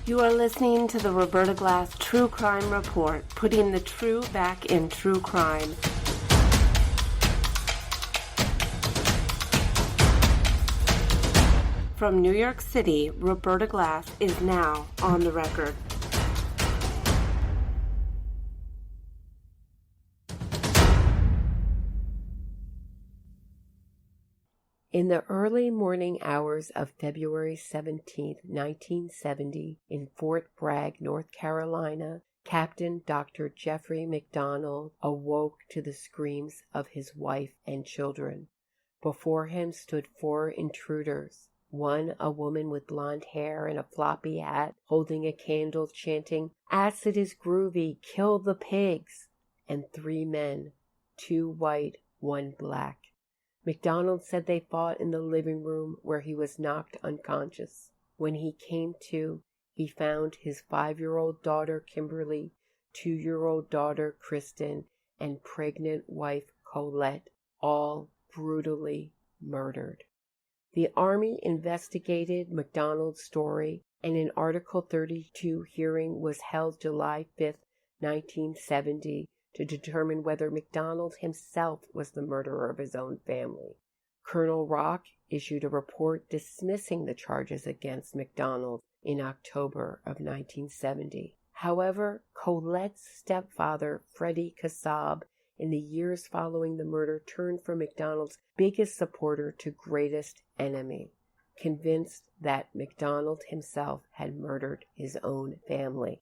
You are listening to the Roberta Glass True Crime Report, putting the true back in true crime. From New York City, Roberta Glass is now on the record. In the early morning hours of February 17, 1970, in Fort Bragg, North Carolina, Captain Dr. Jeffrey MacDonald awoke to the screams of his wife and children. Before him stood 4 intruders. One, a woman with blonde hair and a floppy hat, holding a candle, chanting, "Acid is groovy, kill the pigs," and 3 men, 2 white, 1 black. McDonald said they fought in the living room where he was knocked unconscious. When he came to, he found his 5-year-old daughter Kimberly, 2-year-old daughter Kristen, and pregnant wife Colette, all brutally murdered. The Army investigated McDonald's story, and an Article 32 hearing was held July 5, 1970, to determine whether McDonald himself was the murderer of his own family. Colonel Rock issued a report dismissing the charges against McDonald in October of 1970. However, Colette's stepfather, Freddie Kassab, in the years following the murder, turned from McDonald's biggest supporter to greatest enemy, convinced that McDonald himself had murdered his own family.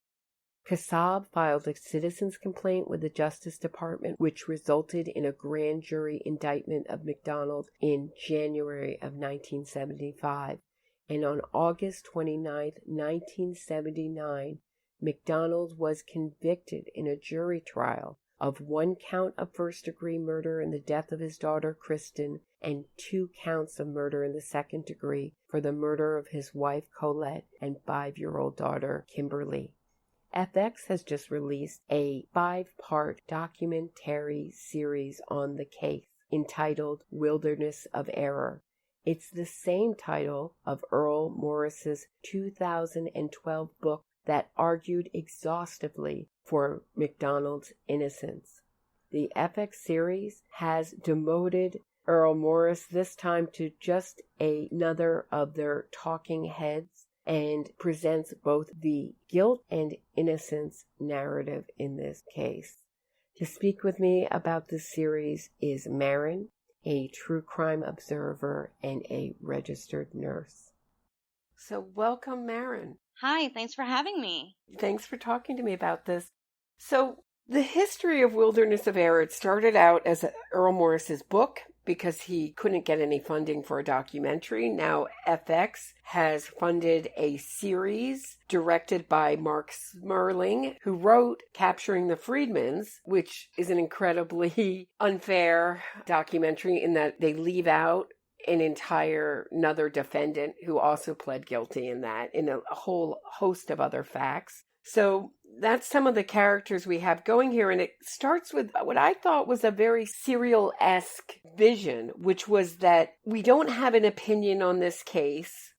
Kassab filed a citizen's complaint with the Justice Department, which resulted in a grand jury indictment of McDonald in January of 1975. And on August 29, 1979, McDonald was convicted in a jury trial of 1 count of first-degree murder in the death of his daughter Kristen and 2 counts of murder in the second degree for the murder of his wife Colette and 5-year-old daughter Kimberly. FX has just released a 5-part documentary series on the case entitled Wilderness of Error. It's the same title of Earl Morris's 2012 book that argued exhaustively for McDonald's innocence. The FX series has demoted Earl Morris this time to just another of their talking heads, and presents both the guilt and innocence narrative in this case. To speak with me about this series is Maran, a true crime observer and a registered nurse. So welcome, Maran. Hi, thanks for having me. Thanks for talking to me about this. So the history of Wilderness of Error, it started out as Earl Morris's book because he couldn't get any funding for a documentary. Now FX has funded a series directed by Mark Smerling, who wrote Capturing the Freedmans, which is an incredibly unfair documentary in that they leave out another defendant who also pled guilty in that, in a whole host of other facts. So that's some of the characters we have going here, and it starts with what I thought was a very serial-esque vision, which was that we don't have an opinion on this case.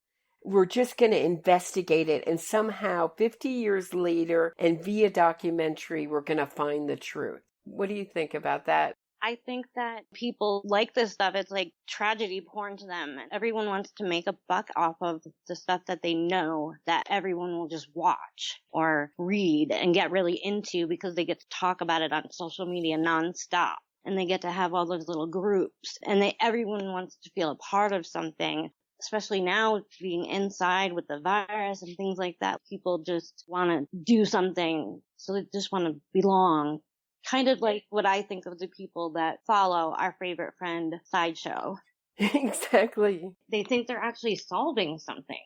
We're just going to investigate it, and somehow 50 years later and via documentary, we're going to find the truth. What do you think about that? I think that people like this stuff. It's like tragedy porn to them. And everyone wants to make a buck off of the stuff that they know that everyone will just watch or read and get really into because they get to talk about it on social media nonstop. And they get to have all those little groups. And everyone wants to feel a part of something, especially now being inside with the virus and things like that. People just want to do something. So they just want to belong. Kind of like what I think of the people that follow our favorite friend, Sideshow. Exactly. They think they're actually solving something.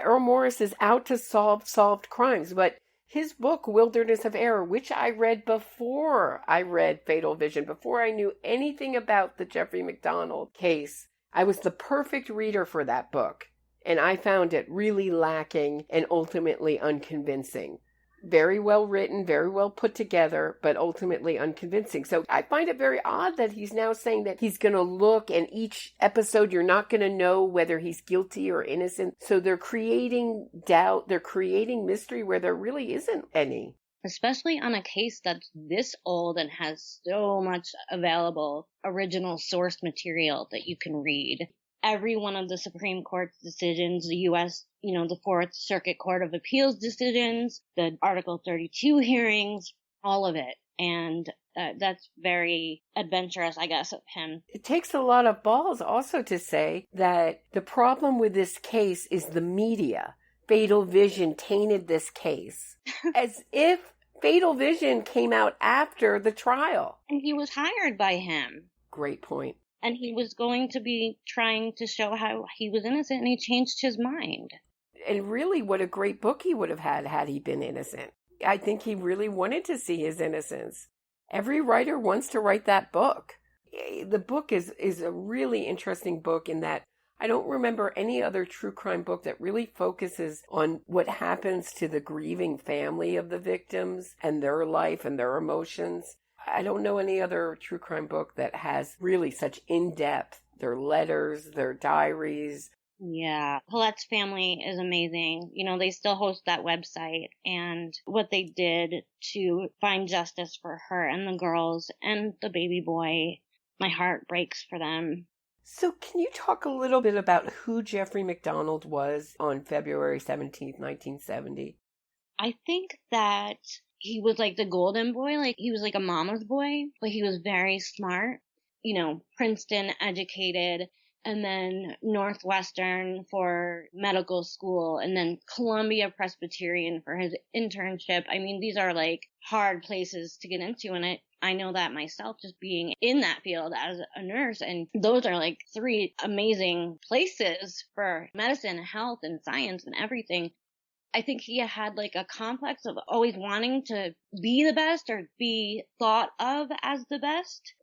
Earl Morris is out to solve solved crimes, but his book, Wilderness of Error, which I read before I read Fatal Vision, before I knew anything about the Jeffrey MacDonald case, I was the perfect reader for that book, and I found it really lacking and ultimately unconvincing. very well written, very well put together, but ultimately unconvincing. So I find it very odd that he's now saying that he's going to look, and each episode you're not going to know whether he's guilty or innocent. So they're creating doubt, they're creating mystery where there really isn't any. Especially on a case that's this old and has so much available original source material that you can read. Every one of the Supreme Court's decisions, the U.S., the Fourth Circuit Court of Appeals decisions, the Article 32 hearings, all of it. And that's very adventurous, I guess, of him. It takes a lot of balls also to say that the problem with this case is the media. Fatal Vision tainted this case as if Fatal Vision came out after the trial. And he was hired by him. Great point. And he was going to be trying to show how he was innocent, and he changed his mind. And really, what a great book he would have had he been innocent. I think he really wanted to see his innocence. Every writer wants to write that book. The book is a really interesting book in that I don't remember any other true crime book that really focuses on what happens to the grieving family of the victims and their life and their emotions. I don't know any other true crime book that has really such in-depth, their letters, their diaries. Yeah, Colette's family is amazing. They still host that website, and what they did to find justice for her and the girls and the baby boy, my heart breaks for them. So can you talk a little bit about who Jeffrey MacDonald was on February 17th, 1970? I think that he was like the golden boy, like he was like a mama's boy, but he was very smart, Princeton educated, and then Northwestern for medical school, and then Columbia Presbyterian for his internship. I mean, these are like hard places to get into, and I know that myself, just being in that field as a nurse. And those are like three amazing places for medicine, health, and science and everything. I think he had like a complex of always wanting to be the best or be thought of as the best.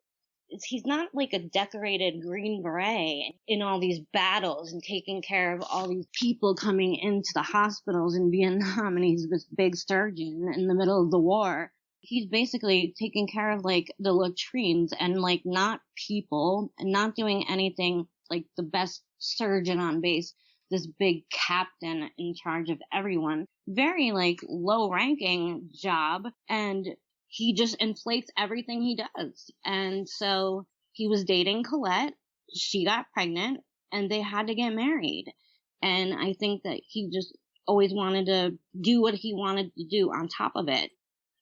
He's not like a decorated Green Beret in all these battles and taking care of all these people coming into the hospitals in Vietnam, and he's this big surgeon in the middle of the war. He's basically taking care of like the latrines and like not people, and not doing anything like the best surgeon on base, this big captain in charge of everyone. Very like low ranking job, and he just inflates everything he does. And so he was dating Colette, she got pregnant, and they had to get married. And I think that he just always wanted to do what he wanted to do on top of it.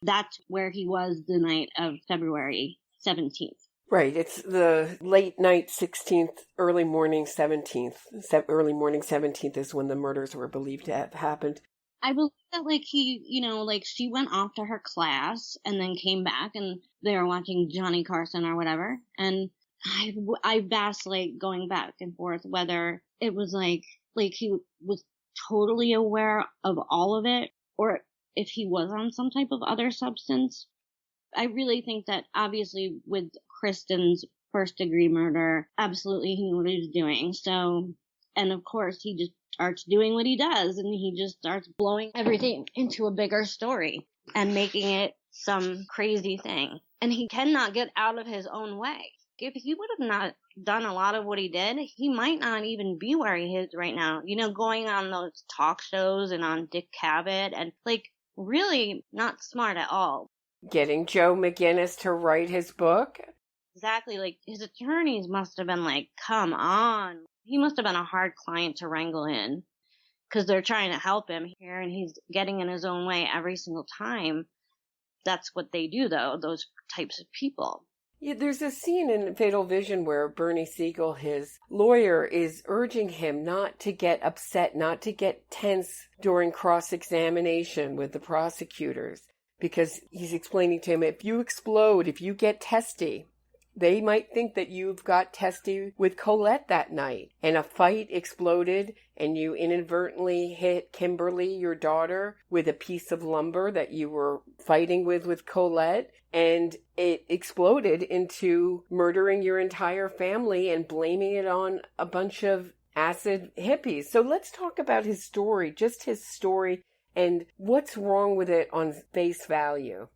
That's where he was the night of February 17th. Right. It's the late night 16th, early morning 17th. Early morning 17th is when the murders were believed to have happened. I believe that, like, she went off to her class and then came back, and they were watching Johnny Carson or whatever. And I vacillate going back and forth whether it was like he was totally aware of all of it, or if he was on some type of other substance. I really think that obviously with Kristen's first degree murder, absolutely he knew what he was doing. So, and of course he just starts doing what he does, and he just starts blowing everything into a bigger story and making it some crazy thing. And he cannot get out of his own way. If he would have not done a lot of what he did, he might not even be where he is right now. Going on those talk shows and on Dick Cavett, and really not smart at all. Getting Joe McGinnis to write his book? Exactly. His attorneys must have been like, come on. He must have been a hard client to wrangle in, because they're trying to help him here, and he's getting in his own way every single time. That's what they do, though, those types of people. Yeah, there's a scene in Fatal Vision where Bernie Siegel, his lawyer, is urging him not to get upset, not to get tense during cross-examination with the prosecutors, because he's explaining to him, if you explode, if you get testy, they might think that you've got testy with Colette that night, and a fight exploded, and you inadvertently hit Kimberly, your daughter, with a piece of lumber that you were fighting with Colette, and it exploded into murdering your entire family and blaming it on a bunch of acid hippies. So let's talk about his story, just his story And what's wrong with it on face value?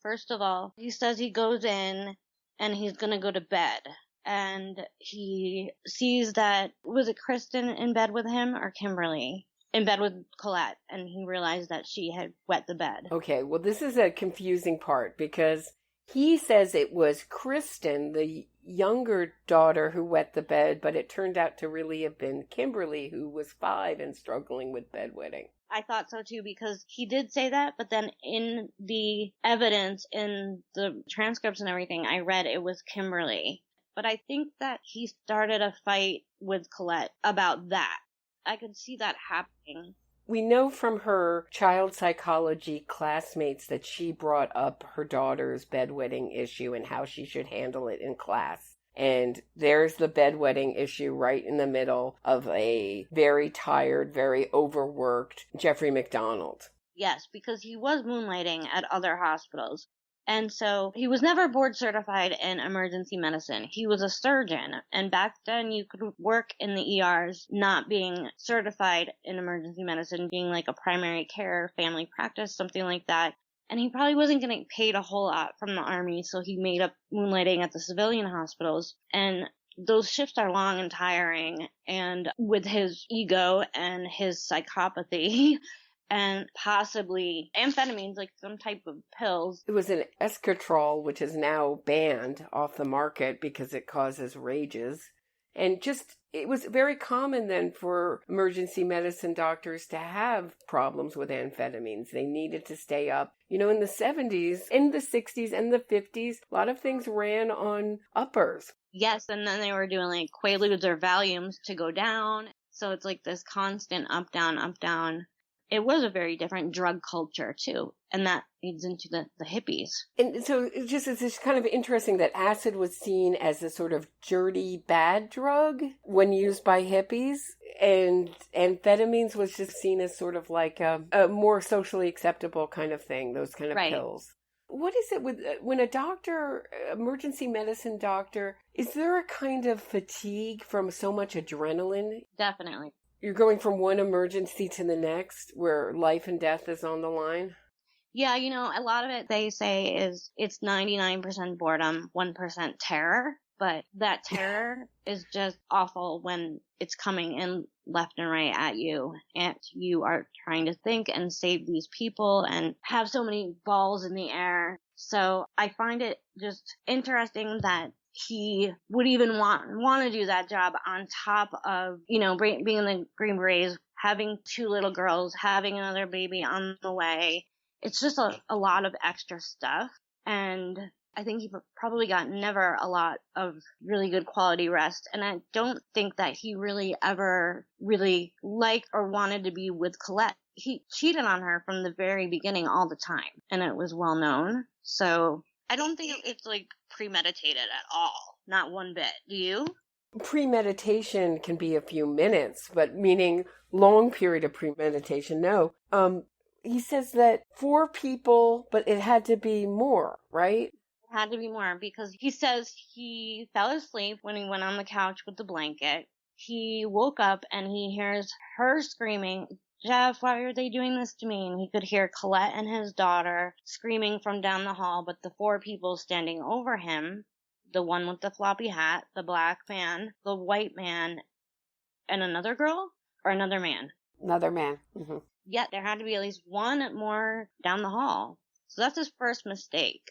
First of all, he says he goes in and he's going to go to bed. And he sees that, was it Kristen in bed with him or Kimberly? In bed with Colette. And he realized that she had wet the bed. Okay, well, this is a confusing part because he says it was Kristen, the younger daughter, who wet the bed, but it turned out to really have been Kimberly, who was 5 and struggling with bedwetting. I thought so too, because he did say that, but then in the evidence, in the transcripts and everything, I read it was Kimberly. But I think that he started a fight with Colette about that. I could see that happening. We know from her child psychology classmates that she brought up her daughter's bedwetting issue and how she should handle it in class. And there's the bedwetting issue right in the middle of a very tired, very overworked Jeffrey MacDonald. Yes, because he was moonlighting at other hospitals. And so he was never board certified in emergency medicine. He was a surgeon. And back then you could work in the ERs not being certified in emergency medicine, being like a primary care, family practice, something like that. And he probably wasn't getting paid a whole lot from the Army, so he made up moonlighting at the civilian hospitals. And those shifts are long and tiring. And with his ego and his psychopathy and possibly amphetamines, like some type of pills. It was an esketrol, which is now banned off the market because it causes rages. And just, it was very common then for emergency medicine doctors to have problems with amphetamines. They needed to stay up. You know, in the 70s, in the 60s, and the 50s, a lot of things ran on uppers. Yes, and then they were doing like Quaaludes or Valiums to go down. So it's like this constant up, down, up, down. It was a very different drug culture, too. And that leads into the hippies. And so it's just kind of interesting that acid was seen as a sort of dirty, bad drug when used by hippies. And amphetamines was just seen as sort of like a more socially acceptable kind of thing, those kind of pills. What is it with when a doctor, emergency medicine doctor, is there a kind of fatigue from so much adrenaline? Definitely. You're going from one emergency to the next where life and death is on the line? Yeah, you know, a lot of it they say is it's 99% boredom, 1% terror. But that terror is just awful when it's coming in left and right at you. And you are trying to think and save these people and have so many balls in the air. So I find it just interesting that he would even want to do that job on top of, you know, being in the Green Berets, having 2 little girls, having another baby on the way. It's just a lot of extra stuff. And I think he probably got never a lot of really good quality rest. And I don't think that he really ever really liked or wanted to be with Colette. He cheated on her from the very beginning all the time. And it was well known. So I don't think it's like premeditated at all. Not one bit. Do you? Premeditation can be a few minutes, but meaning long period of premeditation, no. He says that 4 people, but it had to be more, right? It had to be more because he says he fell asleep when he went on the couch with the blanket. He woke up and he hears her screaming, "Jeff, why are they doing this to me?" And he could hear Colette and his daughter screaming from down the hall, but the 4 people standing over him, the one with the floppy hat, the black man, the white man, and another girl or another man? Another man. Mm-hmm. Yet there had to be at least one more down the hall. So that's his first mistake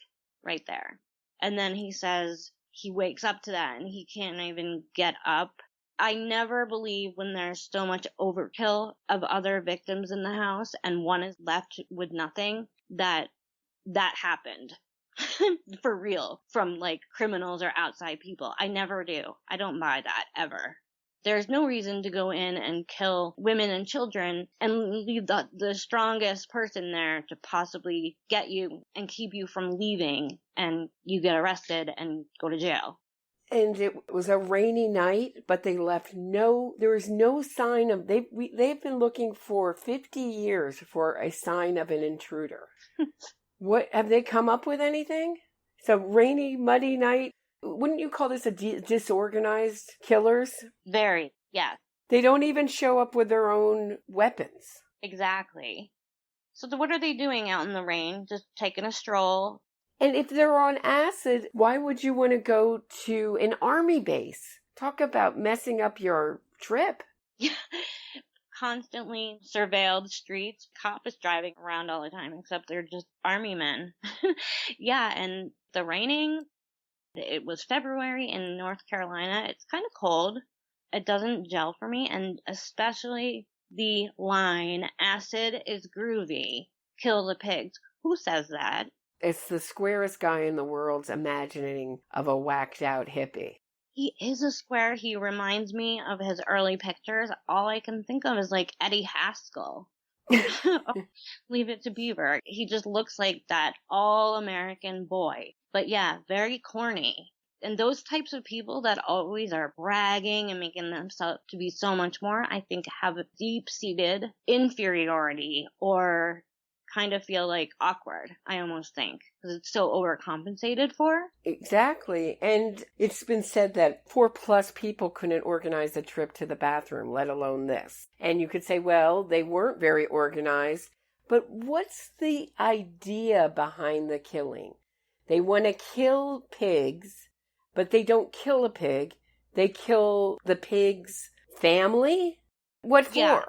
right there. And then he says he wakes up to that and he can't even get up. I never believe when there's so much overkill of other victims in the house and one is left with nothing that happened for real from like criminals or outside people. I never do. I don't buy that ever. There's no reason to go in and kill women and children and leave the strongest person there to possibly get you and keep you from leaving and you get arrested and go to jail. And it was a rainy night, but they left there was no sign of, they've been looking for 50 years for a sign of an intruder. What, have they come up with anything? It's a rainy, muddy night. Wouldn't you call this a disorganized killers? Very, yeah. They don't even show up with their own weapons. Exactly. So what are they doing out in the rain? Just taking a stroll. And if they're on acid, why would you want to go to an army base? Talk about messing up your trip. Constantly surveilled streets. Cop is driving around all the time, except they're just army men. Yeah, and the raining, it was February in North Carolina. It's kind of cold. It doesn't gel for me, and especially the line, acid is groovy, kill the pigs. Who says that? It's the squarest guy in the world's imagining of a whacked out hippie. He is a square. He reminds me of his early pictures. All I can think of is like Eddie Haskell. Leave It to Beaver. He just looks like that all-American boy. But yeah, very corny. And those types of people that always are bragging and making themselves to be so much more, I think have a deep-seated inferiority or kind of feel like awkward, I almost think, because it's so overcompensated for. Exactly. And it's been said that 4+ people couldn't organize a trip to the bathroom, let alone this. And you could say, well, they weren't very organized. But what's the idea behind the killing? They want to kill pigs, but they don't kill a pig. They kill the pig's family? What for? Yeah.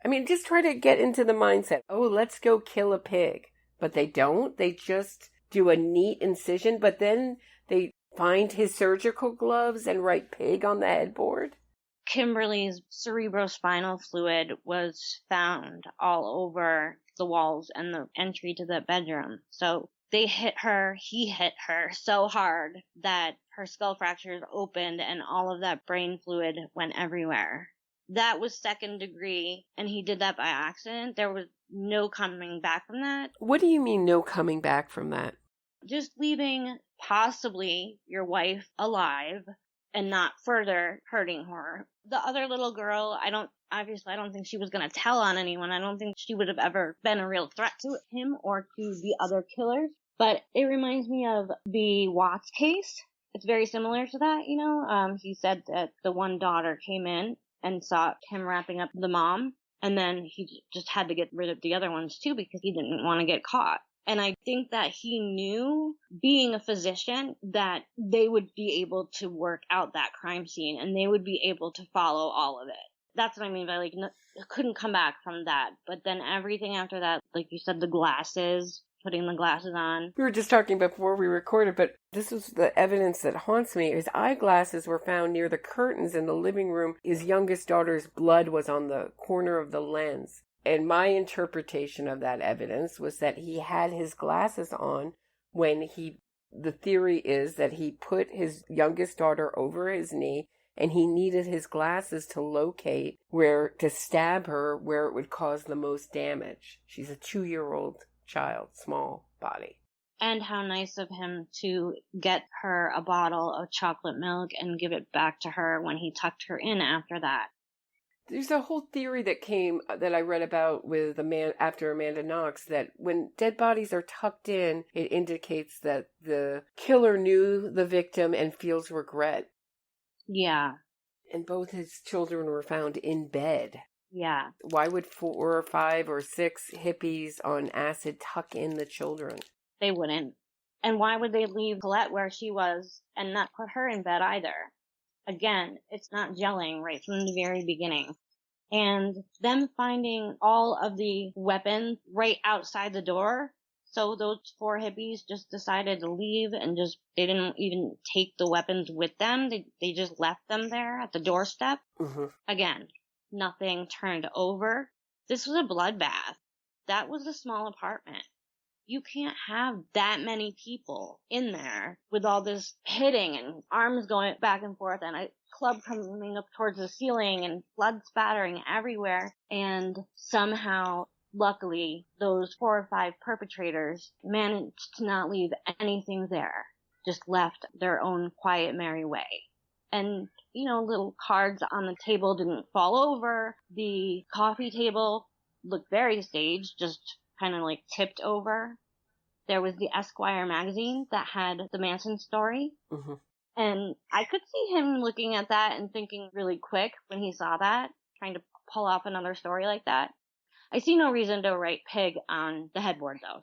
I mean, just try to get into the mindset. Oh, let's go kill a pig. But they don't. They just do a neat incision, but then they find his surgical gloves and write pig on the headboard. Kimberly's cerebrospinal fluid was found all over the walls and the entry to the bedroom. So they hit her, he hit her so hard that her skull fractures opened and all of that brain fluid went everywhere. That was second degree, and he did that by accident. There was no coming back from that. What do you mean no coming back from that? Just leaving possibly your wife alive and not further hurting her. The other little girl, I don't think she was going to tell on anyone. I don't think she would have ever been a real threat to him or to the other killers. But it reminds me of the Watts case. It's very similar to that, you know. He said that the one daughter came in and saw him wrapping up the mom, and then he just had to get rid of the other ones too because he didn't want to get caught. And I think that he knew, being a physician, that they would be able to work out that crime scene and they would be able to follow all of it. That's what I mean by, like, couldn't come back from that. But then everything after that, like you said, the glasses, putting the glasses on. We were just talking before we recorded, but this is the evidence that haunts me. His eyeglasses were found near the curtains in the living room. His youngest daughter's blood was on the corner of the lens. And my interpretation of that evidence was that he had his glasses on when the theory is that he put his youngest daughter over his knee and he needed his glasses to locate to stab her where it would cause the most damage. She's a 2-year-old child, small body. And how nice of him to get her a bottle of chocolate milk and give it back to her when he tucked her in after that. There's a whole theory that I read about with after Amanda Knox, that when dead bodies are tucked in, it indicates that the killer knew the victim and feels regret. Yeah. And both his children were found in bed. Yeah. Why would 4 or 5 or 6 hippies on acid tuck in the children? They wouldn't. And why would they leave Colette where she was and not put her in bed either? Again, it's not gelling right from the very beginning. And them finding all of the weapons right outside the door. So those 4 hippies just decided to leave and they didn't even take the weapons with them. They just left them there at the doorstep. Mm-hmm. Again, nothing turned over. This was a bloodbath. That was a small apartment. You can't have that many people in there with all this hitting and arms going back and forth and a club coming up towards the ceiling and blood spattering everywhere. And somehow, luckily, those 4 or 5 perpetrators managed to not leave anything there, just left their own quiet, merry way. And, you know, little cards on the table didn't fall over. The coffee table looked very staged, just kind of like tipped over. There was the Esquire magazine that had the Manson story. Mm-hmm. And I could see him looking at that and thinking really quick when he saw that, trying to pull off another story like that. I see no reason to write pig on the headboard, though.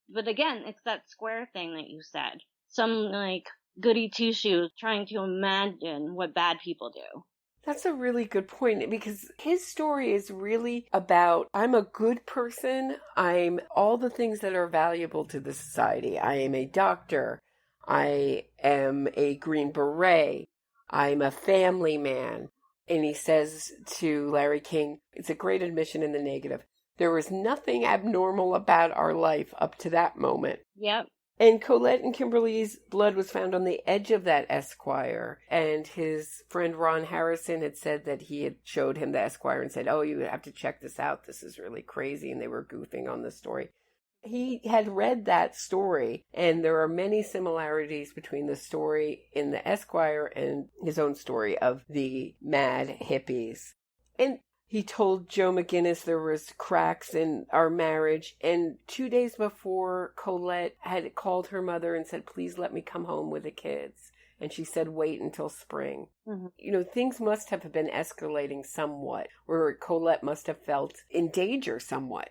But again, it's that square thing that you said. Some, like, goody two-shoes trying to imagine what bad people do. That's a really good point, because his story is really about, I'm a good person. I'm all the things that are valuable to the society. I am a doctor. I am a Green Beret. I'm a family man. And he says to Larry King, it's a great admission in the negative. There was nothing abnormal about our life up to that moment. Yep. And Colette and Kimberly's blood was found on the edge of that Esquire. And his friend Ron Harrison had said that he had showed him the Esquire and said, oh, you have to check this out. This is really crazy. And they were goofing on the story. He had read that story, and there are many similarities between the story in the Esquire and his own story of the mad hippies. And he told Joe McGinnis there was cracks in our marriage, and 2 days before, Colette had called her mother and said, please let me come home with the kids. And she said, wait until spring. Mm-hmm. You know, things must have been escalating somewhat, where Colette must have felt in danger somewhat.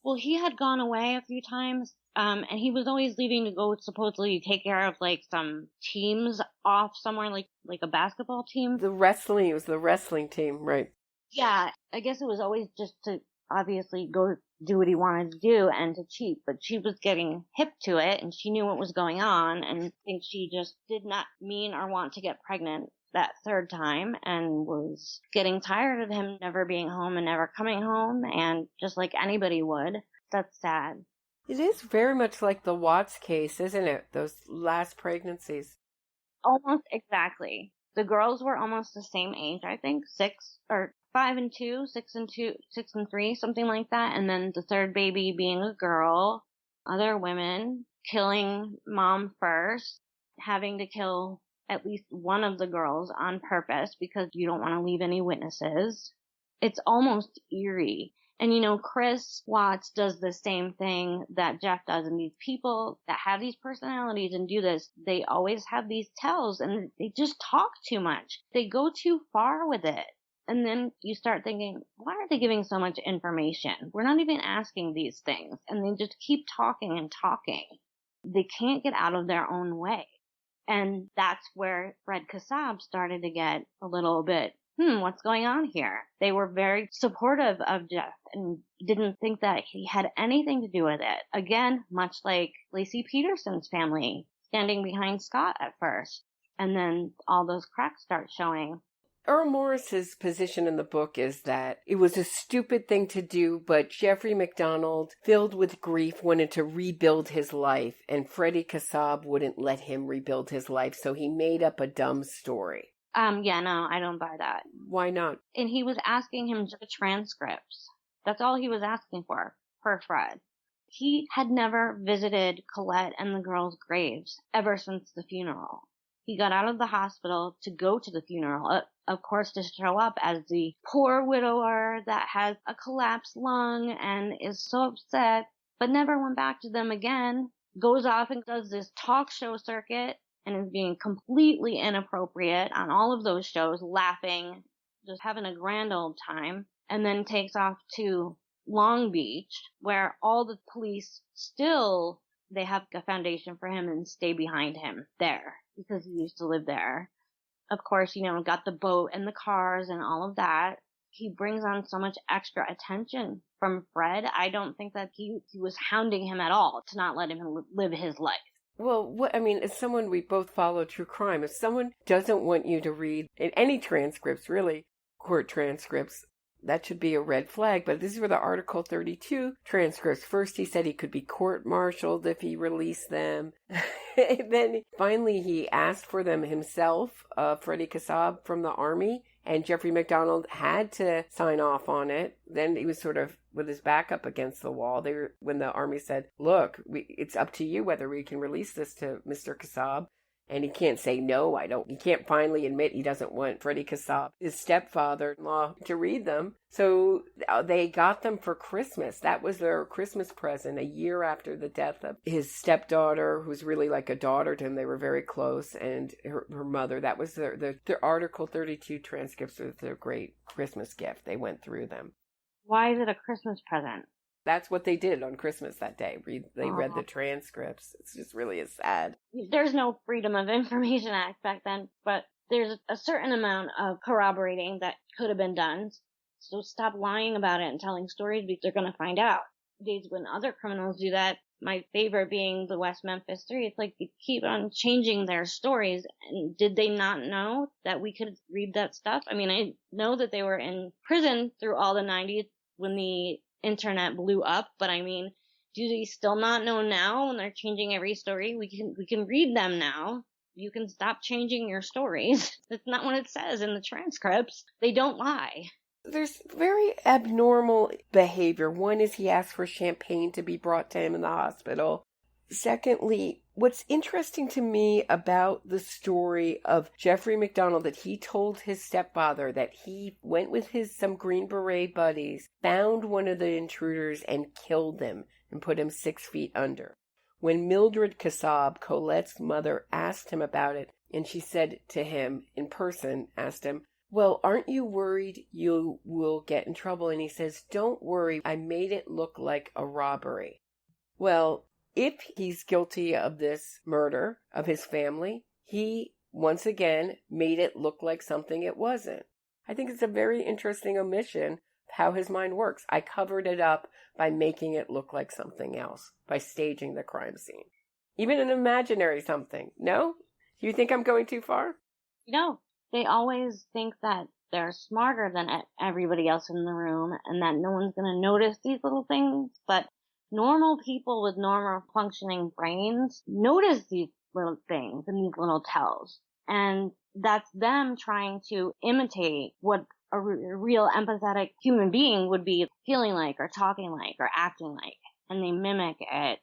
Well, he had gone away a few times, and he was always leaving to go supposedly take care of, like, some teams off somewhere, like a basketball team. It was the wrestling team, right? Yeah, I guess it was always just to obviously go do what he wanted to do and to cheat, but she was getting hip to it, and she knew what was going on, and I think she just did not mean or want to get pregnant that third time, and was getting tired of him never being home and never coming home, and just like anybody would. That's sad. It is very much like the Watts case, isn't it? Those last pregnancies. Almost exactly. The girls were almost the same age, I think, 5 and 2, 6 and 3, something like that. And then the third baby being a girl, other women killing mom first, having to kill at least one of the girls on purpose because you don't want to leave any witnesses. It's almost eerie. And, you know, Chris Watts does the same thing that Jeff does. And these people that have these personalities and do this, they always have these tells, and they just talk too much. They go too far with it. And then you start thinking, why are they giving so much information? We're not even asking these things. And they just keep talking and talking. They can't get out of their own way. And that's where Fred Kassab started to get a little bit, what's going on here? They were very supportive of Jeff and didn't think that he had anything to do with it. Again, much like Lacey Peterson's family standing behind Scott at first. And then all those cracks start showing. Earl Morris's position in the book is that it was a stupid thing to do, but Jeffrey MacDonald, filled with grief, wanted to rebuild his life, and Freddie Kassab wouldn't let him rebuild his life, so he made up a dumb story. Yeah, no, I don't buy that. Why not? And he was asking him the transcripts. That's all he was asking for Fred. He had never visited Colette and the girls' graves ever since the funeral. He got out of the hospital to go to the funeral, of course, to show up as the poor widower that has a collapsed lung and is so upset, but never went back to them again, goes off and does this talk show circuit and is being completely inappropriate on all of those shows, laughing, just having a grand old time, and then takes off to Long Beach, where all the police still, they have a foundation for him and stay behind him there because he used to live there. Of course, you know, got the boat and the cars and all of that. He brings on so much extra attention from Fred. I don't think that he was hounding him at all to not let him live his life. Well, as someone, we both follow true crime. If someone doesn't want you to read in any transcripts, really, court transcripts, that should be a red flag. But these were the Article 32 transcripts. First, he said he could be court-martialed if he released them. Then finally, he asked for them himself, Freddie Kassab from the Army, and Jeffrey MacDonald had to sign off on it. Then he was sort of with his back up against the wall. When the Army said, look, it's up to you whether we can release this to Mr. Kassab. And he can't say, no, I don't. He can't finally admit he doesn't want Freddie Kassab, his stepfather-in-law, to read them. So they got them for Christmas. That was their Christmas present, a year after the death of his stepdaughter, who's really like a daughter to him. They were very close. And her mother, that was their Article 32 transcripts was their great Christmas gift. They went through them. Why is it a Christmas present? That's what they did on Christmas that day. They read the Oh. transcripts. It's just really sad. There's no Freedom of Information Act back then, but there's a certain amount of corroborating that could have been done. So stop lying about it and telling stories because they're going to find out. Days when other criminals do that, my favorite being the West Memphis 3, it's like they keep on changing their stories. And did they not know that we could read that stuff? I mean, I know that they were in prison through all the 90s when the internet blew up, but I mean, do they still not know now when they're changing every story? We can read them now. You can stop changing your stories. That's not what it says in the transcripts. They don't lie. There's very abnormal behavior. One is he asked for champagne to be brought to him in the hospital. Secondly, what's interesting to me about the story of Jeffrey MacDonald, that he told his stepfather that he went with some Green Beret buddies, found one of the intruders and killed him and put him 6 feet under. When Mildred Kassab, Colette's mother, asked him about it, and she said to him in person, asked him, "Well, aren't you worried you will get in trouble?" And he says, "Don't worry, I made it look like a robbery." Well, if he's guilty of this murder of his family, he, once again, made it look like something it wasn't. I think it's a very interesting omission of how his mind works. I covered it up by making it look like something else, by staging the crime scene. Even an imaginary something. No? Do you think I'm going too far? No. They always think that they're smarter than everybody else in the room and that no one's going to notice these little things. But normal people with normal functioning brains notice these little things and these little tells. And that's them trying to imitate what a real empathetic human being would be feeling like or talking like or acting like. And they mimic it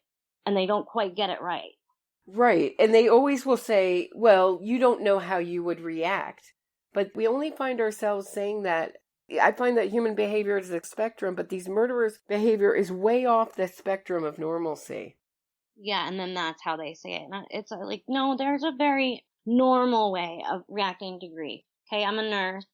and they don't quite get it right. Right. And they always will say, well, you don't know how you would react. But we only find ourselves saying that. I find that human behavior is a spectrum, but these murderers' behavior is way off the spectrum of normalcy. Yeah, and then that's how they say it. And it's like, no, there's a very normal way of reacting to grief. Okay, I'm a nurse.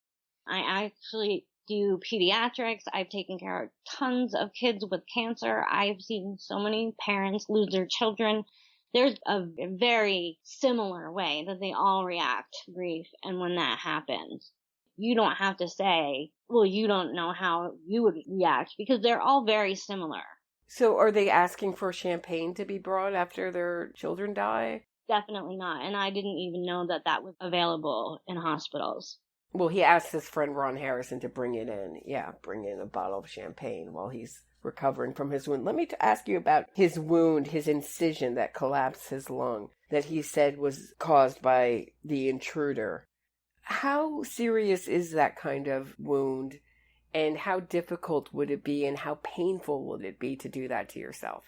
I actually do pediatrics. I've taken care of tons of kids with cancer. I've seen so many parents lose their children. There's a very similar way that they all react to grief. And when that happens, you don't have to say, well, you don't know how you would react, because they're all very similar. So are they asking for champagne to be brought after their children die? Definitely not. And I didn't even know that that was available in hospitals. Well, he asked his friend Ron Harrison to bring it in. Yeah, bring in a bottle of champagne while he's recovering from his wound. Let me ask you about his wound, his incision that collapsed his lung, that he said was caused by the intruder. How serious is that kind of wound, and how difficult would it be, and how painful would it be to do that to yourself?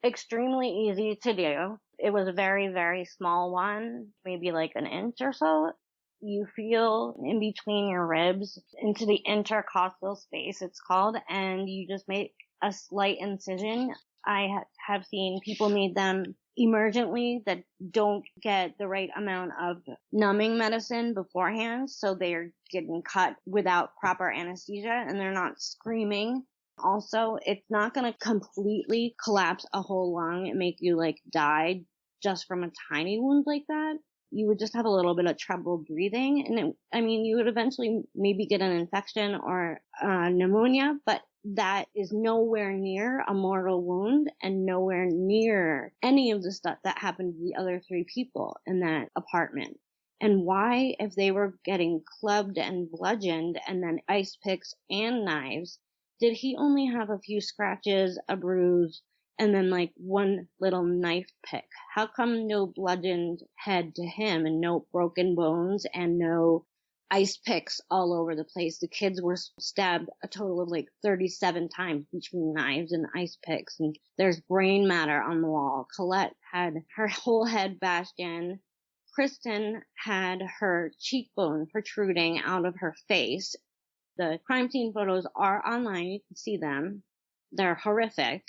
Extremely easy to do. It was a very, very small one, maybe like an inch or so. You feel in between your ribs into the intercostal space, it's called, and you just make a slight incision. I have seen people need them emergently that don't get the right amount of numbing medicine beforehand, so they're getting cut without proper anesthesia and they're not screaming. Also, it's not going to completely collapse a whole lung and make you like die just from a tiny wound like that. You would just have a little bit of trouble breathing, and you would eventually maybe get an infection or pneumonia, but that is nowhere near a mortal wound and nowhere near any of the stuff that happened to the other 3 people in that apartment. And why, if they were getting clubbed and bludgeoned and then ice picks and knives, did he only have a few scratches, a bruise, and then like one little knife pick? How come no bludgeoned head to him and no broken bones and no ice picks all over the place? The kids were stabbed a total of like 37 times between knives and ice picks, and there's brain matter on the wall. Colette had her whole head bashed in. Kristen had her cheekbone protruding out of her face. The crime scene photos are online. You can see them. They're horrific.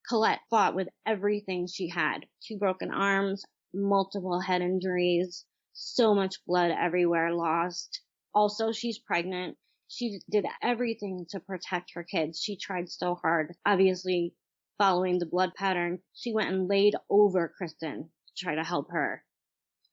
Colette fought with everything she had. 2 broken arms, multiple head injuries, so much blood everywhere lost. Also, she's pregnant. She did everything to protect her kids. She tried so hard. Obviously, following the blood pattern, she went and laid over Kristen to try to help her.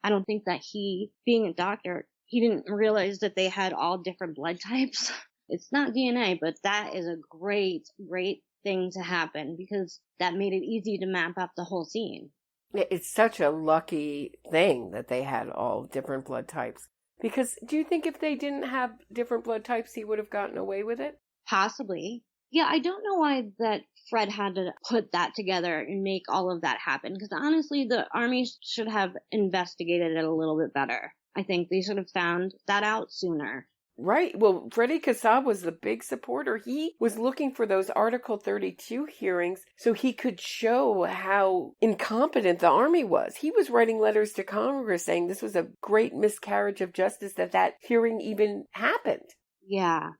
I don't think that he, being a doctor, he didn't realize that they had all different blood types. It's not DNA, but that is a great, great thing to happen because that made it easy to map up the whole scene. It's such a lucky thing that they had all different blood types. Because do you think if they didn't have different blood types, he would have gotten away with it? Possibly. Yeah, I don't know why that Fred had to put that together and make all of that happen. Because honestly, the army should have investigated it a little bit better. I think they should have found that out sooner. Right. Well, Freddie Kassab was the big supporter. He was looking for those Article 32 hearings so he could show how incompetent the army was. He was writing letters to Congress saying this was a great miscarriage of justice that hearing even happened. Yeah.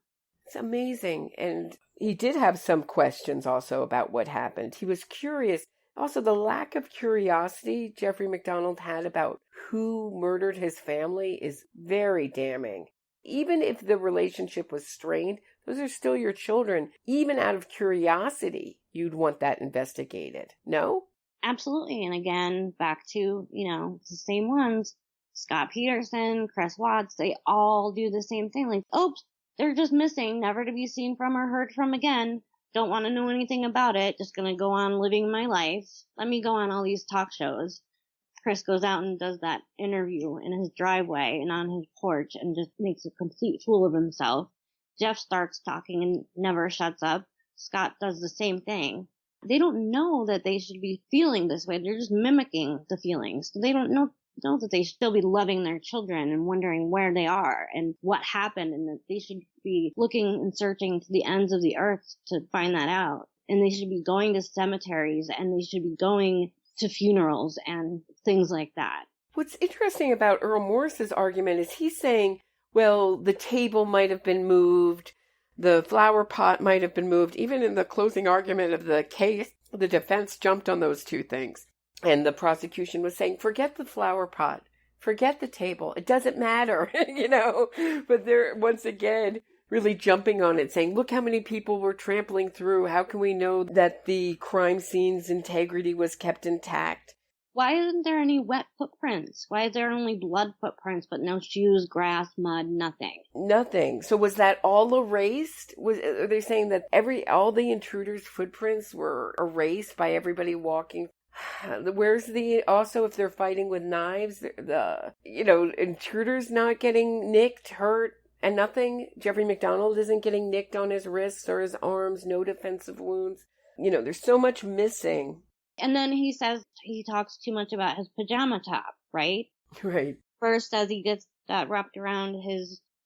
It's amazing. And he did have some questions also about what happened. He was curious. Also, the lack of curiosity Jeffrey MacDonald had about who murdered his family is very damning. Even if the relationship was strained, those are still your children. Even out of curiosity, you'd want that investigated. No? Absolutely. And again, back to, the same ones. Scott Peterson, Chris Watts, they all do the same thing. Like, oops, they're just missing, never to be seen from or heard from again. Don't want to know anything about it. Just going to go on living my life. Let me go on all these talk shows. Chris goes out and does that interview in his driveway and on his porch and just makes a complete fool of himself. Jeff starts talking and never shuts up. Scott does the same thing. They don't know that they should be feeling this way. They're just mimicking the feelings. They don't know that they should still be loving their children and wondering where they are and what happened, and that they should be looking and searching to the ends of the earth to find that out. And they should be going to cemeteries and they should be going to funerals and things like that. What's interesting about Earl Morris's argument is he's saying, well, the table might have been moved, the flower pot might have been moved. Even in the closing argument of the case, the defense jumped on those two things. And the prosecution was saying, forget the flower pot, forget the table, it doesn't matter, But they're, once again, really jumping on it, saying, look how many people were trampling through. How can we know that the crime scene's integrity was kept intact? Why isn't there any wet footprints? Why is there only blood footprints, but no shoes, grass, mud, nothing? Nothing. So was that all erased? Are they saying that all the intruders' footprints were erased by everybody walking? Where's also if they're fighting with knives, intruders not getting nicked, hurt, and nothing? Jeffrey MacDonald isn't getting nicked on his wrists or his arms, no defensive wounds. There's so much missing. And then he says he talks too much about his pajama top, right? Right. First says he gets that wrapped around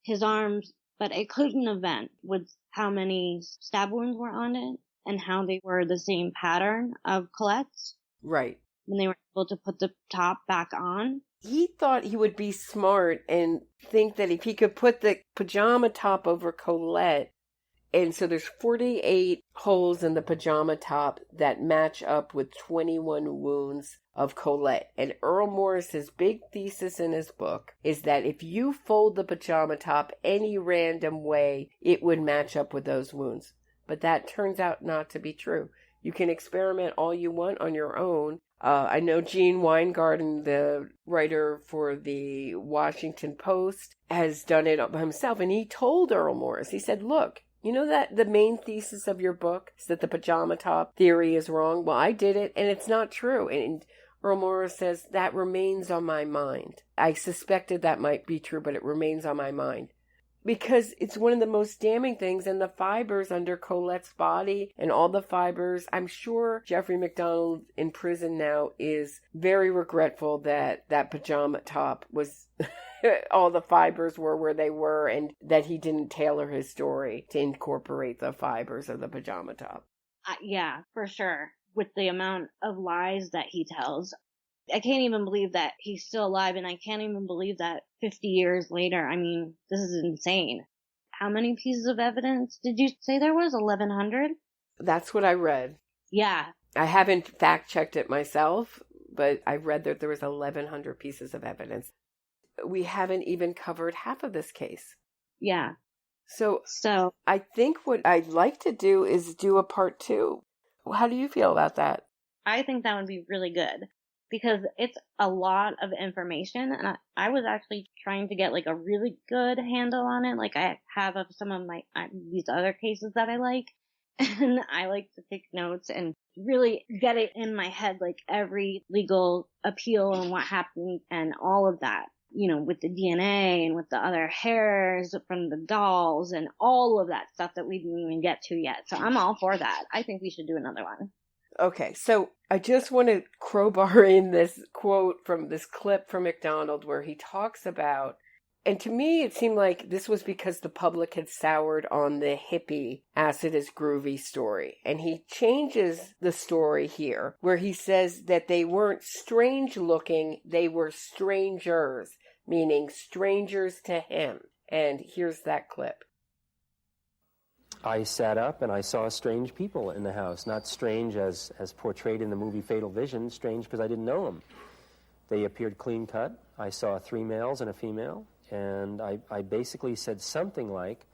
his arms, but it couldn't have been with how many stab wounds were on it and how they were the same pattern of Colette's. Right. When they were able to put the top back on. He thought he would be smart and think that if he could put the pajama top over Colette, and so there's 48 holes in the pajama top that match up with 21 wounds of Colette. And Earl Morris's big thesis in his book is that if you fold the pajama top any random way, it would match up with those wounds. But that turns out not to be true. You can experiment all you want on your own. I know Gene Weingarten, the writer for the Washington Post, has done it himself. And he told Earl Morris, he said, look, you know that the main thesis of your book is that the pajama top theory is wrong? Well, I did it, and it's not true. And Earl Morris says, that remains on my mind. I suspected that might be true, but it remains on my mind. Because it's one of the most damning things, and the fibers under Colette's body and all the fibers, I'm sure Jeffrey MacDonald in prison now is very regretful that pajama top was, all the fibers were where they were, and that he didn't tailor his story to incorporate the fibers of the pajama top. Yeah, for sure. With the amount of lies that he tells. I can't even believe that he's still alive, and I can't even believe that 50 years later. I mean, this is insane. How many pieces of evidence did you say there was? 1,100? That's what I read. Yeah. I haven't fact-checked it myself, but I read that there was 1,100 pieces of evidence. We haven't even covered half of this case. Yeah. So I think what I'd like to do is do a part 2. How do you feel about that? I think that would be really good because it's a lot of information, and I was actually trying to get like a really good handle on it, like I have of some of my these other cases that I like, and I like to take notes and really get it in my head, like every legal appeal and what happened and all of that, with the DNA and with the other hairs from the dolls and all of that stuff that we didn't even get to yet. So I'm all for that. I think we should do another one. Okay, so I just want to crowbar in this quote from this clip from McDonald where he talks about, and to me it seemed like this was because the public had soured on the hippie acid is groovy story. And he changes the story here where he says that they weren't strange looking, they were strangers, meaning strangers to him. And here's that clip. I sat up and I saw strange people in the house. Not strange as portrayed in the movie Fatal Vision, strange because I didn't know them. They appeared clean cut. I saw 3 males and a female, and I basically said something like,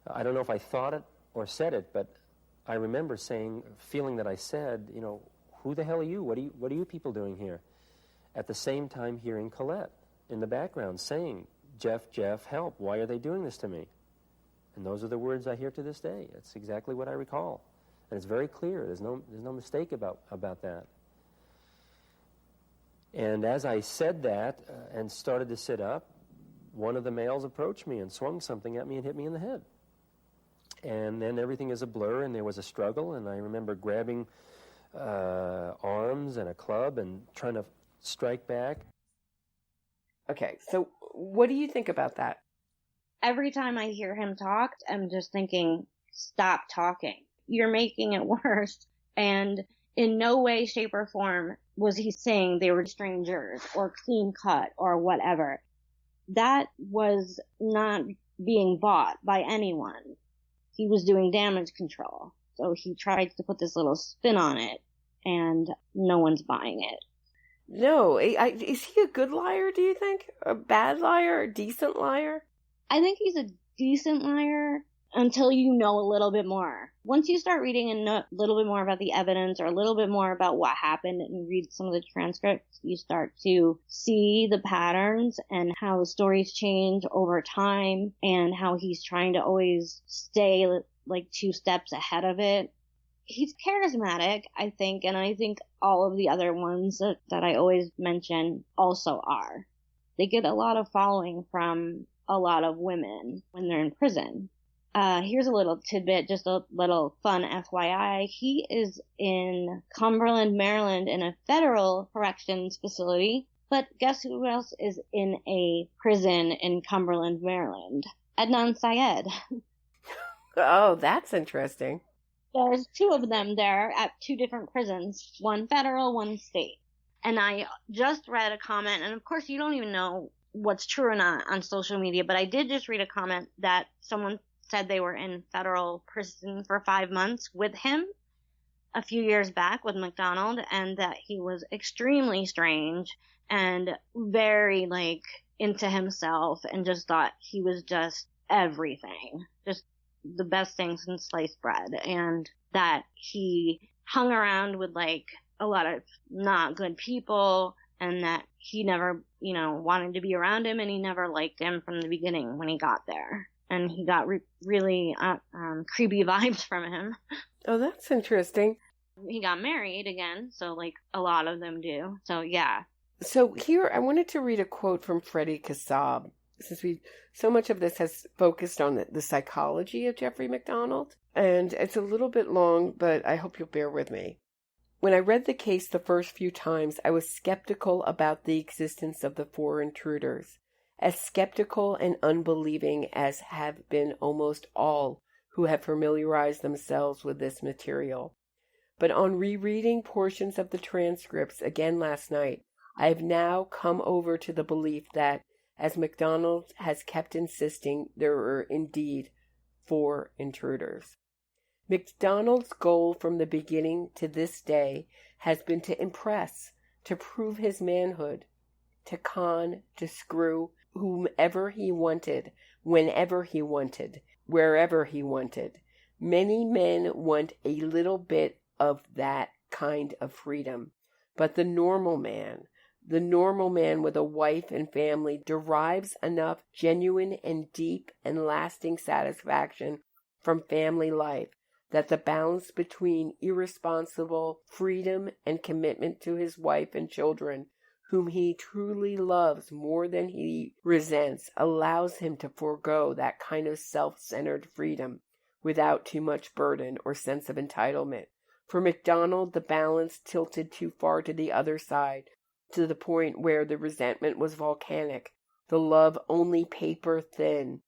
I don't know if I thought it or said it, but I remember feeling that I said, who the hell are you? What are you people doing here? At the same time hearing Colette in the background saying, Jeff, help, why are they doing this to me? And those are the words I hear to this day. It's exactly what I recall. And it's very clear. There's no mistake about that. And as I said that and started to sit up, one of the males approached me and swung something at me and hit me in the head. And then everything is a blur, and there was a struggle, and I remember grabbing arms and a club and trying to strike back. Okay, so what do you think about that? Every time I hear him talk, I'm just thinking, stop talking. You're making it worse. And in no way, shape, or form was he saying they were strangers or clean cut or whatever. That was not being bought by anyone. He was doing damage control. So he tried to put this little spin on it, and no one's buying it. No, is he a good liar, do you think? A bad liar? A decent liar? I think he's a decent liar until you know a little bit more. Once you start reading and know a little bit more about the evidence or a little bit more about what happened and read some of the transcripts, you start to see the patterns and how stories change over time and how he's trying to always stay like 2 steps ahead of it. He's charismatic, I think, and I think all of the other ones that I always mention also are. They get a lot of following from a lot of women when they're in prison. Here's a little tidbit, just a little fun FYI. He is in Cumberland, Maryland in a federal corrections facility, but guess who else is in a prison in Cumberland, Maryland? Adnan Syed. Oh, that's interesting. There's 2 of them there at 2 different prisons, one federal, one state. And I just read a comment, and of course you don't even know what's true or not on social media, but I did just read a comment that someone said they were in federal prison for 5 months with him a few years back with McDonald, and that he was extremely strange and very into himself and just thought he was just everything, just the best thing since sliced bread, and that he hung around with a lot of not good people, and that he never, wanted to be around him, and he never liked him from the beginning when he got there. And he got really creepy vibes from him. Oh, that's interesting. He got married again, so a lot of them do. So, yeah. So here, I wanted to read a quote from Freddie Kassab, since so much of this has focused on the psychology of Jeffrey MacDonald. And it's a little bit long, but I hope you'll bear with me. When I read the case the first few times, I was skeptical about the existence of the 4 intruders, as skeptical and unbelieving as have been almost all who have familiarized themselves with this material. But on rereading portions of the transcripts again last night, I have now come over to the belief that, as McDonald has kept insisting, there are indeed 4 intruders. McDonald's goal from the beginning to this day has been to impress, to prove his manhood. to con, to screw whomever he wanted, whenever he wanted, wherever he wanted. Many men want a little bit of that kind of freedom, but the normal man with a wife and family derives enough genuine and deep and lasting satisfaction from family life that the balance between irresponsible freedom and commitment to his wife and children, whom he truly loves more than he resents, allows him to forego that kind of self-centered freedom without too much burden or sense of entitlement. For McDonald, the balance tilted too far to the other side, to the point where the resentment was volcanic, the love only paper thin.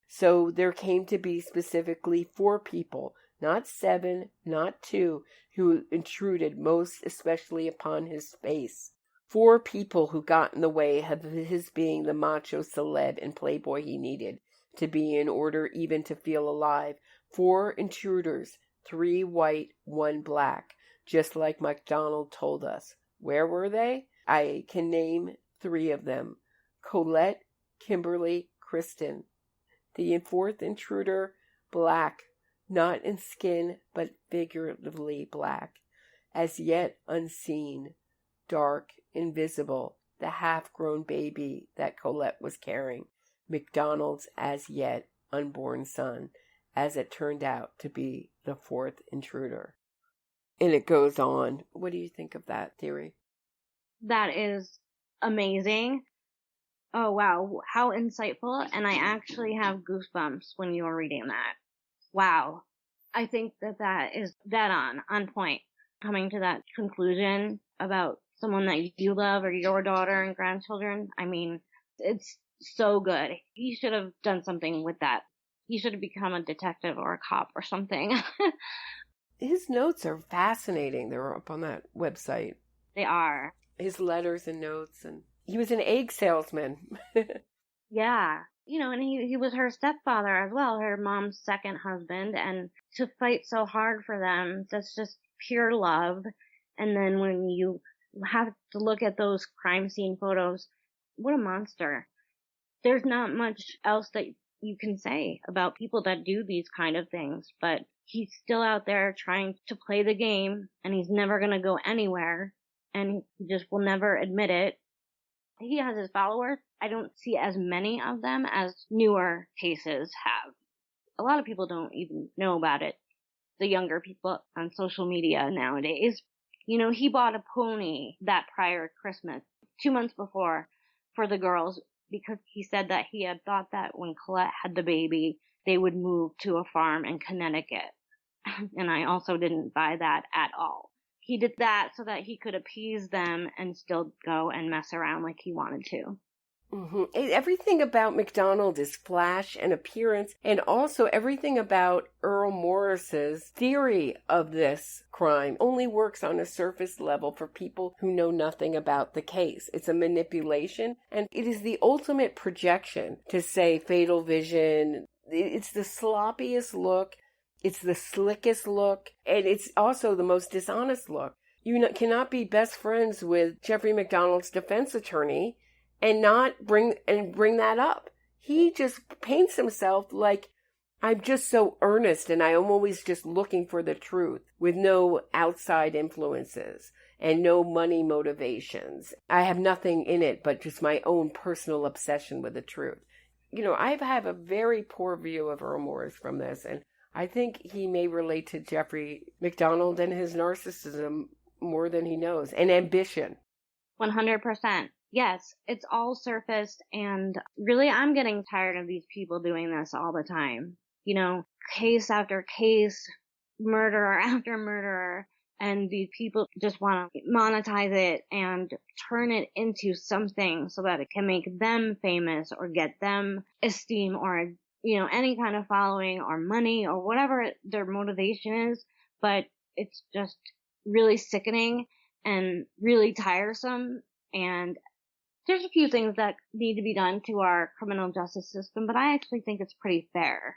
So there came to be specifically 4 people, not 7, not 2, who intruded most especially upon his space. 4 people who got in the way of his being the macho celeb and playboy he needed to be in order even to feel alive. 4 intruders, 3 white, 1 black, just like McDonald told us. Where were they? I can name 3 of them. Colette, Kimberly, Kristen. The 4th intruder, black, not in skin, but figuratively black, as yet unseen, dark, invisible, the half-grown baby that Colette was carrying, McDonald's as yet unborn son, as it turned out to be the 4th intruder. And it goes on. What do you think of that theory? That is amazing. Oh, wow. How insightful. And I actually have goosebumps when you were reading that. Wow. I think that is dead on point. Coming to that conclusion about someone that you love or your daughter and grandchildren. I mean, it's so good. He should have done something with that. He should have become a detective or a cop or something. His notes are fascinating. They're up on that website. They are. His letters and notes, and he was an egg salesman. Yeah. You know, and he was her stepfather as well, her mom's second husband, and to fight so hard for them, that's just pure love. And then when you have to look at those crime scene photos, what a monster. There's not much else that you can say about people that do these kind of things, but he's still out there trying to play the game, and he's never going to go anywhere, and he just will never admit it. He has his followers. I don't see as many of them as newer cases have. A lot of people don't even know about it. The younger people on social media nowadays. You know, he bought a pony that prior Christmas, 2 months before, for the girls, because he said that he had thought that when Colette had the baby, they would move to a farm in Connecticut. And I also didn't buy that at all. He did that so that he could appease them and still go and mess around like he wanted to. Mm-hmm. Everything about McDonald is flash and appearance, and also everything about Earl Morris's theory of this crime only works on a surface level for people who know nothing about the case. It's a manipulation, and it is the ultimate projection to say fatal vision. It's the sloppiest look. It's the slickest look, and it's also the most dishonest look. You cannot be best friends with Jeffrey MacDonald's defense attorney and not bring that up. He just paints himself like, I'm just so earnest and I'm always just looking for the truth with no outside influences and no money motivations. I have nothing in it but just my own personal obsession with the truth. You know, I have a very poor view of Earl Morris from this, and I think he may relate to Jeffrey MacDonald and his narcissism more than he knows, and ambition. 100%. Yes, it's all surfaced, and really I'm getting tired of these people doing this all the time. You know, case after case, murderer after murderer, and these people just want to monetize it and turn it into something so that it can make them famous or get them esteem or, you know, any kind of following or money or whatever their motivation is. But it's just really sickening and really tiresome. And there's a few things that need to be done to our criminal justice system, but I actually think it's pretty fair.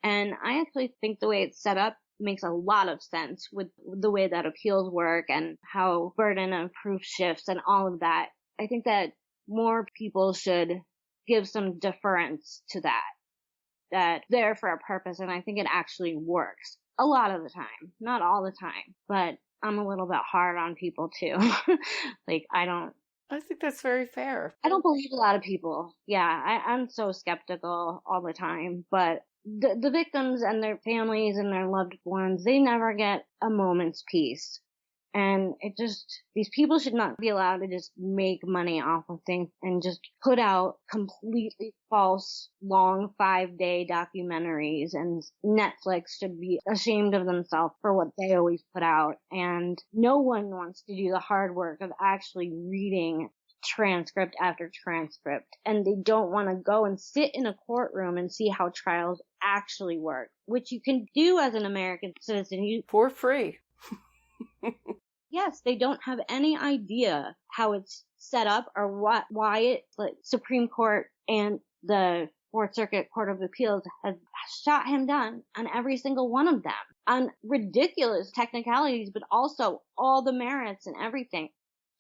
And I actually think the way it's set up makes a lot of sense with the way that appeals work and how burden of proof shifts and all of that. I think that more people should give some deference to that they're for a purpose, and I think it actually works a lot of the time, not all the time, but I'm a little bit hard on people too. Like, I think that's very fair. I don't believe a lot of people. Yeah, I'm so skeptical all the time, but the victims and their families and their loved ones, they never get a moment's peace. And these people should not be allowed to just make money off of things and just put out completely false, long 5-day documentaries. And Netflix should be ashamed of themselves for what they always put out. And no one wants to do the hard work of actually reading transcript after transcript. And they don't want to go and sit in a courtroom and see how trials actually work, which you can do as an American citizen. For free. Yes, they don't have any idea how it's set up or why it, like, Supreme Court and the Fourth Circuit Court of Appeals has shot him down on every single one of them on ridiculous technicalities, but also all the merits and everything.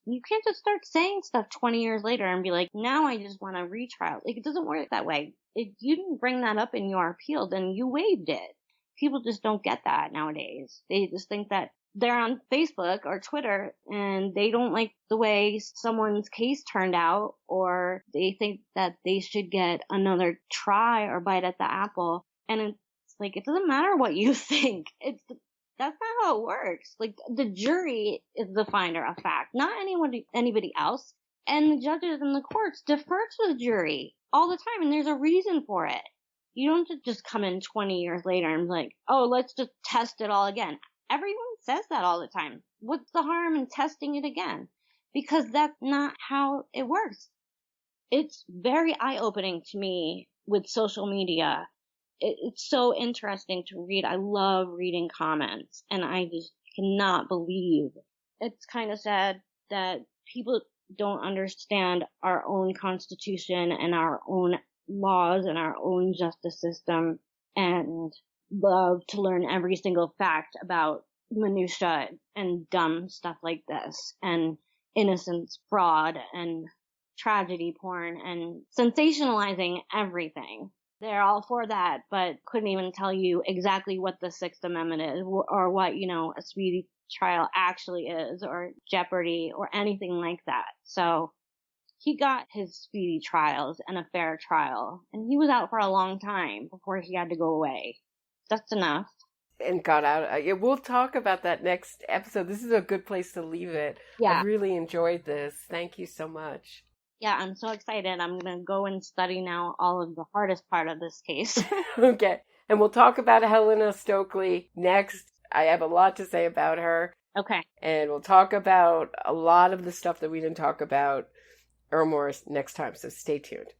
You can't just start saying stuff 20 years later and be like, now I just want a retrial. Like, it doesn't work that way. If you didn't bring that up in your appeal, then you waived it. People just don't get that nowadays. They just think that they're on Facebook or Twitter and they don't like the way someone's case turned out, or they think that they should get another try or bite at the apple. And it's like, it doesn't matter what you think. That's not how it works. Like, the jury is the finder of fact, not anybody else. And the judges and the courts defer to the jury all the time, and there's a reason for it. You don't just come in 20 years later and be like, oh, let's just test it all again. Everyone says that all the time. What's the harm in testing it again? Because that's not how it works. It's very eye-opening to me with social media. It's so interesting to read. I love reading comments, and I just cannot believe. It's kind of sad that people don't understand our own Constitution and our own laws and our own justice system, and love to learn every single fact about minutia and dumb stuff like this, and innocence fraud and tragedy porn and sensationalizing everything. They're all for that, but couldn't even tell you exactly what the Sixth Amendment is, or what, a speedy trial actually is, or jeopardy, or anything like that. So he got his speedy trials and a fair trial, and he was out for a long time before he had to go away. That's enough. And got out. Yeah, we'll talk about that next episode. This is a good place to leave it. Yeah. I really enjoyed this. Thank you so much. Yeah, I'm so excited. I'm going to go and study now all of the hardest part of this case. Okay. And we'll talk about Helena Stokely next. I have a lot to say about her. Okay. And we'll talk about a lot of the stuff that we didn't talk about or more next time. So stay tuned.